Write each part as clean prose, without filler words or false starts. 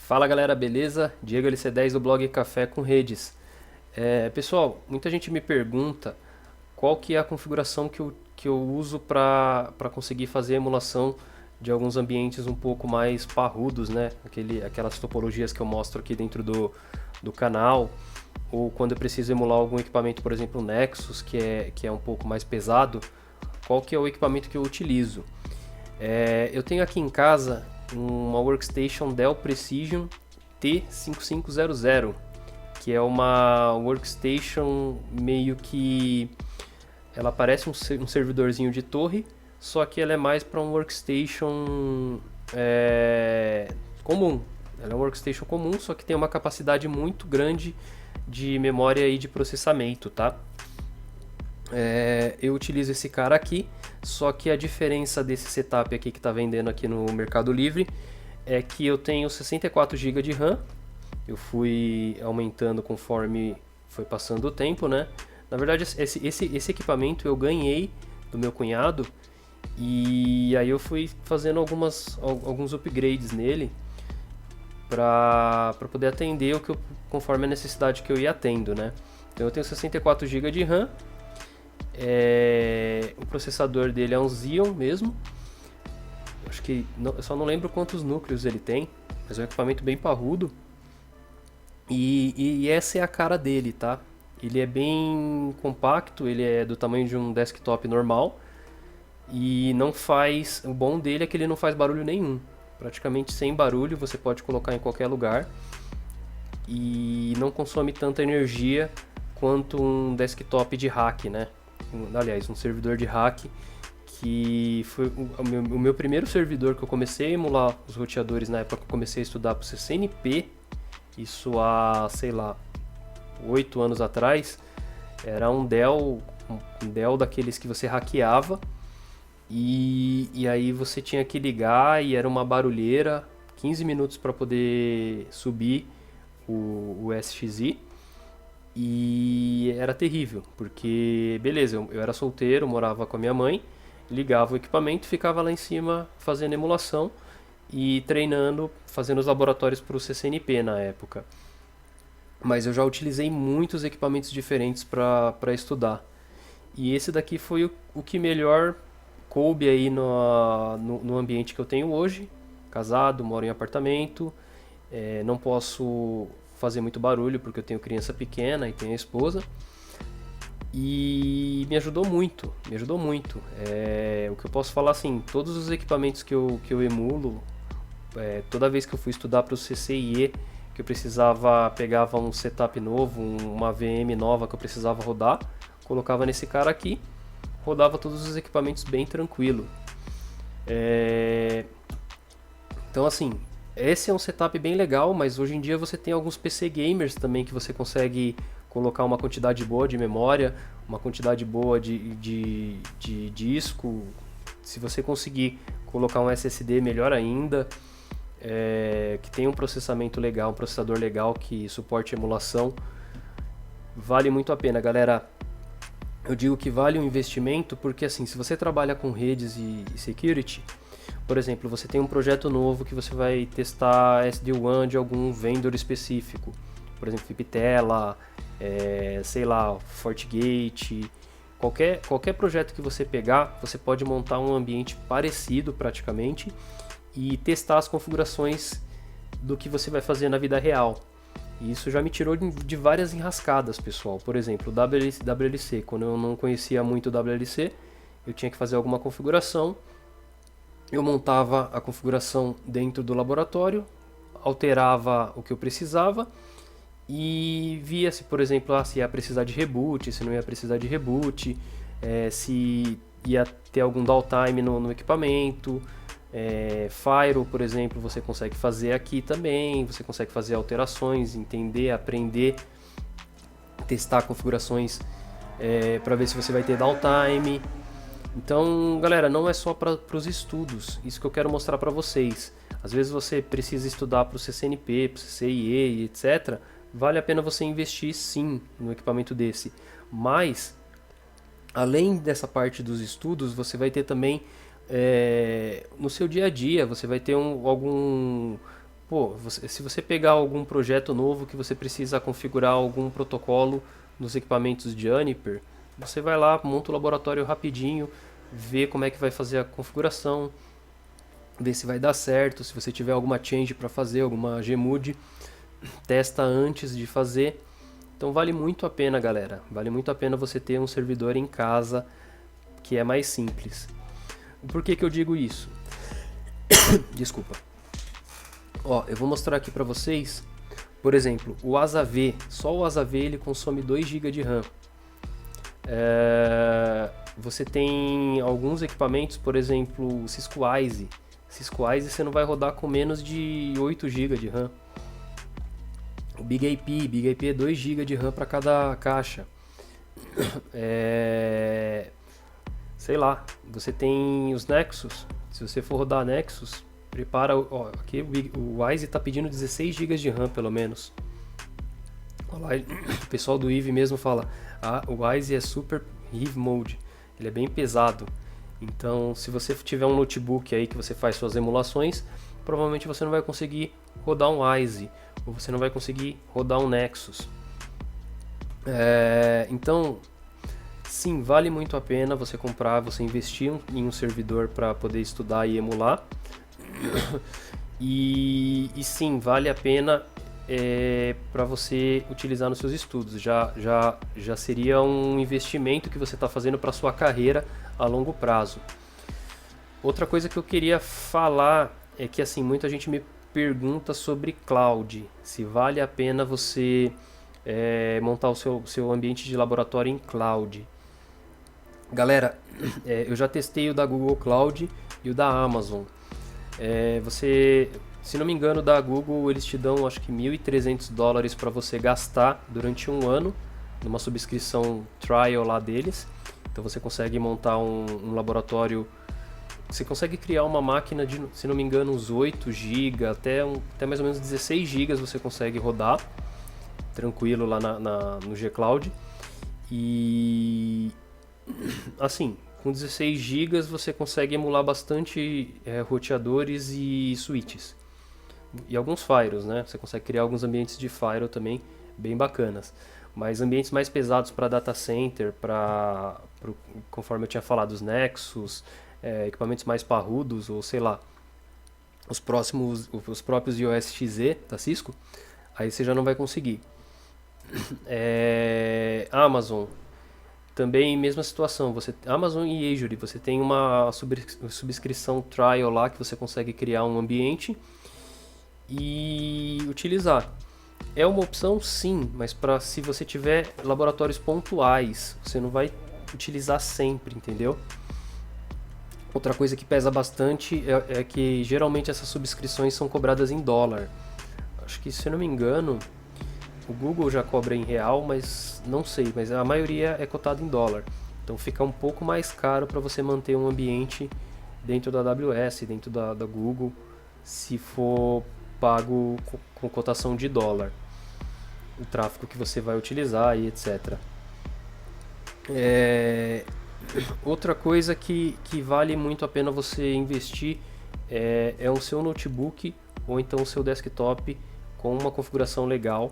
Fala galera, beleza? Diego LC10 do blog Café com Redes. Pessoal, muita gente me pergunta qual que é a configuração que eu uso para conseguir fazer a emulação de alguns ambientes um pouco mais parrudos, né? Aquelas topologias que eu mostro aqui dentro do canal, ou quando eu preciso emular algum equipamento, por exemplo, o Nexus, que é um pouco mais pesado, qual que é o equipamento que eu utilizo? Eu tenho aqui em casa uma workstation Dell Precision T5500, que é uma workstation meio que ela parece um servidorzinho de torre, só que ela é mais para um workstation comum. Ela é um workstation comum, só que tem uma capacidade muito grande de memória e de processamento, tá? Eu utilizo esse cara aqui, só que a diferença desse setup aqui que está vendendo aqui no Mercado Livre é que eu tenho 64 GB de RAM. Eu fui aumentando conforme foi passando o tempo, né? Na verdade, esse equipamento eu ganhei do meu cunhado e aí eu fui fazendo alguns upgrades nele para poder atender conforme a necessidade que eu ia tendo, né? Então eu tenho 64 GB de RAM. O processador dele é um Xeon mesmo. Acho que eu só não lembro quantos núcleos ele tem, mas é um equipamento bem parrudo. E essa é a cara dele, tá? Ele é bem compacto, ele é do tamanho de um desktop normal e não faz. O bom dele é que ele não faz barulho nenhum. Praticamente sem barulho, você pode colocar em qualquer lugar e não consome tanta energia quanto um desktop de hack, né? Aliás, um servidor de hack, que foi o meu primeiro servidor que eu comecei a emular os roteadores na época que eu comecei a estudar para o CCNP, isso há, sei lá, 8 anos atrás. Era um Dell daqueles que você hackeava e aí você tinha que ligar e era uma barulheira, 15 minutos para poder subir o SXI. E era terrível, porque beleza, eu era solteiro, morava com a minha mãe, ligava o equipamento, ficava lá em cima fazendo emulação e treinando, fazendo os laboratórios para o CCNP na época. Mas eu já utilizei muitos equipamentos diferentes para estudar. E esse daqui foi o que melhor coube aí no ambiente que eu tenho hoje. Casado, moro em apartamento, não posso fazer muito barulho porque eu tenho criança pequena e tenho a esposa. E me ajudou muito, me ajudou muito. O que eu posso falar assim, todos os equipamentos que eu emulo, toda vez que eu fui estudar para o CCIE, que eu pegava um setup novo, uma VM nova que eu precisava rodar, colocava nesse cara aqui, rodava todos os equipamentos bem tranquilo. Então assim, esse é um setup bem legal, mas hoje em dia você tem alguns PC gamers também que você consegue colocar uma quantidade boa de memória, uma quantidade boa de disco. Se você conseguir colocar um SSD, melhor ainda, que tem um processamento legal, um processador legal que suporte emulação, vale muito a pena, galera. Eu digo que vale o investimento porque assim, se você trabalha com redes e security, por exemplo, você tem um projeto novo que você vai testar SD-WAN de algum vendor específico, por exemplo, Viptela, sei lá, FortiGate, qualquer projeto que você pegar, você pode montar um ambiente parecido praticamente e testar as configurações do que você vai fazer na vida real. E isso já me tirou de várias enrascadas, pessoal. Por exemplo, WLC, quando eu não conhecia muito o WLC, eu tinha que fazer alguma configuração. Eu montava a configuração dentro do laboratório, alterava o que eu precisava e via se, por exemplo, se ia precisar de reboot, se não ia precisar de reboot, se ia ter algum downtime no equipamento. Firewall, por exemplo, você consegue fazer aqui também, você consegue fazer alterações, entender, aprender, testar configurações para ver se você vai ter downtime. Então, galera, não é só para os estudos, isso que eu quero mostrar para vocês. Às vezes você precisa estudar para o CCNP, para o CCIE, etc. Vale a pena você investir sim no equipamento desse. Mas, além dessa parte dos estudos, você vai ter também no seu dia a dia, você vai ter Pô, se você pegar algum projeto novo que você precisa configurar algum protocolo nos equipamentos de Juniper, você vai lá, monta o laboratório rapidinho, vê como é que vai fazer a configuração, vê se vai dar certo, se você tiver alguma change para fazer, alguma gmod, testa antes de fazer. Então vale muito a pena, galera. Vale muito a pena você ter um servidor em casa que é mais simples. Por que que eu digo isso? Desculpa. Ó, eu vou mostrar aqui para vocês, por exemplo, o ASA V. Só o ASA V ele consome 2 GB de RAM. Você tem alguns equipamentos, por exemplo, o Cisco Wise. Cisco Wise você não vai rodar com menos de 8 GB de RAM. O Big AP é 2 GB de RAM para cada caixa. Sei lá, você tem os Nexus. Se você for rodar Nexus, prepara. Ó, aqui o Wise está pedindo 16 GB de RAM pelo menos. Olha lá, o pessoal do Eve mesmo fala: o Wise é super heavy mode, ele é bem pesado. Então, se você tiver um notebook aí que você faz suas emulações, provavelmente você não vai conseguir rodar um Wise, ou você não vai conseguir rodar um Nexus. Então, sim, vale muito a pena você comprar, você investir em um servidor para poder estudar e emular. E sim, vale a pena para você utilizar nos seus estudos. Já seria um investimento que você está fazendo para sua carreira a longo prazo. Outra coisa que eu queria falar é que assim, muita gente me pergunta sobre cloud, se vale a pena você montar o seu ambiente de laboratório em cloud. Galera, eu já testei o da Google Cloud e o da Amazon. Se não me engano, da Google eles te dão acho que $1.300 para você gastar durante um ano numa subscrição trial lá deles. Então você consegue montar um laboratório, você consegue criar uma máquina de, se não me engano, uns 8 GB até mais ou menos 16 GB você consegue rodar tranquilo lá no G-Cloud. E assim, com 16 GB você consegue emular bastante roteadores e switches. E alguns firewalls, né? Você consegue criar alguns ambientes de firewall também bem bacanas. Mas ambientes mais pesados para data center, conforme eu tinha falado, os Nexus, equipamentos mais parrudos, ou sei lá, os próprios iOS XE da Cisco, aí você já não vai conseguir. Amazon, também mesma situação. Amazon e Azure, você tem uma subscrição trial lá que você consegue criar um ambiente e utilizar. É uma opção sim, mas se você tiver laboratórios pontuais, você não vai utilizar sempre, entendeu? Outra coisa que pesa bastante é que geralmente essas subscrições são cobradas em dólar. Acho que, se eu não me engano, o Google já cobra em real, mas não sei, mas a maioria é cotada em dólar. Então fica um pouco mais caro para você manter um ambiente dentro da AWS, dentro da Google, se for pago com cotação de dólar, o tráfego que você vai utilizar e etc. Outra coisa que vale muito a pena você investir é o seu notebook ou então o seu desktop com uma configuração legal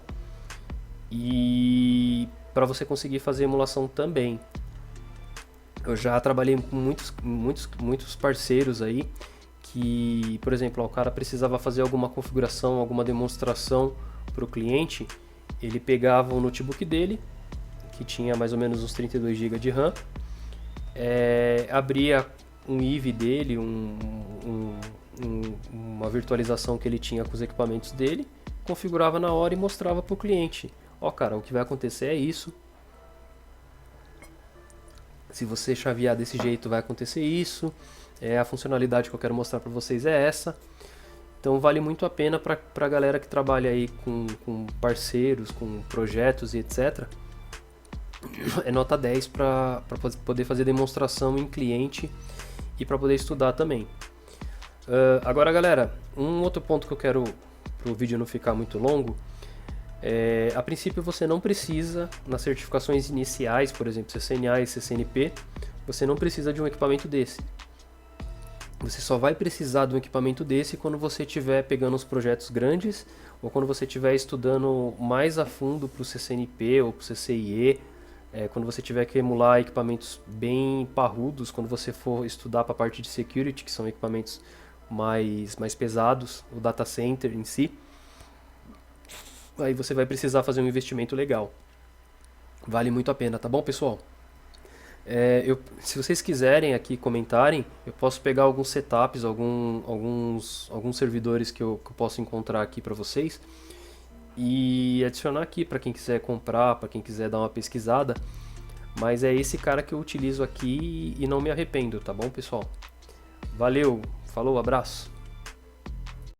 e para você conseguir fazer emulação também. Eu já trabalhei com muitos parceiros aí que, por exemplo, o cara precisava fazer alguma configuração, alguma demonstração para o cliente, ele pegava o notebook dele, que tinha mais ou menos uns 32 GB de RAM, abria um IVE dele, uma virtualização que ele tinha com os equipamentos dele, configurava na hora e mostrava para o cliente. Ó, cara, o que vai acontecer é isso. Se você chavear desse jeito vai acontecer isso. A funcionalidade que eu quero mostrar para vocês é essa. Então vale muito a pena para a galera que trabalha aí com parceiros, com projetos e etc. É nota 10 para poder fazer demonstração em cliente e para poder estudar também. Agora, galera, um outro ponto que eu quero, para o vídeo não ficar muito longo, a princípio você não precisa, nas certificações iniciais, por exemplo, CCNA e CCNP, você não precisa de um equipamento desse. Você só vai precisar de um equipamento desse quando você estiver pegando uns projetos grandes ou quando você estiver estudando mais a fundo para o CCNP ou para o CCIE, quando você tiver que emular equipamentos bem parrudos, quando você for estudar para a parte de security, que são equipamentos mais pesados, o data center em si, aí você vai precisar fazer um investimento legal. Vale muito a pena, tá bom, pessoal? Se vocês quiserem aqui comentarem, eu posso pegar alguns setups, alguns servidores que eu posso encontrar aqui para vocês e adicionar aqui para quem quiser comprar, para quem quiser dar uma pesquisada. Mas é esse cara que eu utilizo aqui e não me arrependo, tá bom, pessoal? Valeu, falou, abraço.